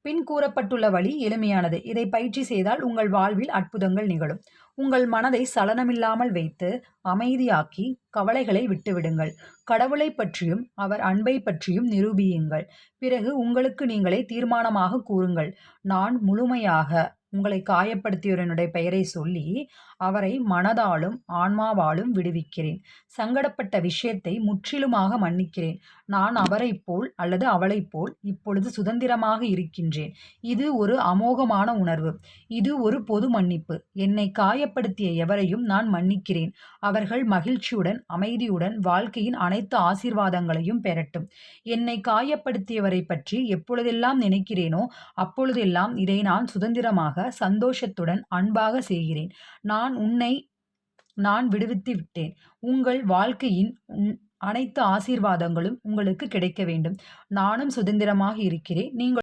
பின் கூறப்பட்டுள்ள வழி எளிமையானது. இதை பயிற்சி செய்தால் உங்கள் வாழ்வில் அற்புதங்கள் நிகழும். உங்கள் மனதை சலனமில்லாமல் வைத்து அமைதியாக்கி கவலைகளை விட்டுவிடுங்கள். கடவுளைப் பற்றியும் அவர் அன்பை பற்றியும் நிரூபியுங்கள். பிறகு உங்களுக்கு நீங்களே தீர்மானமாக கூறுங்கள், நான் முழுமையாக உங்களை காயப்படுத்தியவருடைய பெயரை சொல்லி அவரை மனதாலும் ஆன்மாவாலும் விடுவிக்கிறேன். சங்கடப்பட்ட விஷயத்தை முற்றிலுமாக மன்னிக்கிறேன். நான் அவரைப் போல் அல்லது அவளைப் போல் இப்பொழுது சுதந்திரமாக இருக்கின்றேன். இது ஒரு அமோகமான உணர்வு. இது ஒரு பொது மன்னிப்பு. என்னை காயப்படுத்திய எவரையும் நான் மன்னிக்கிறேன். அவர்கள் மகிழ்ச்சியுடன் அமைதியுடன் வாழ்க்கையின் அனைத்து ஆசீர்வாதங்களையும் பெறட்டும். என்னை காயப்படுத்தியவரை பற்றி எப்பொழுதெல்லாம் நினைக்கிறேனோ அப்பொழுதெல்லாம் இதை நான் சுதந்திரமாக சந்தோஷத்துடன் அன்பாக செய்கிறேன். நான் விடுவித்து விட்டேன். உங்கள் வாழ்க்கையின் அனைத்து ஆசீர்வாதங்களும் உங்களுக்கு கிடைக்க வேண்டும். நானும் சுதந்திரமாக இருக்கிறேன். நீங்கள்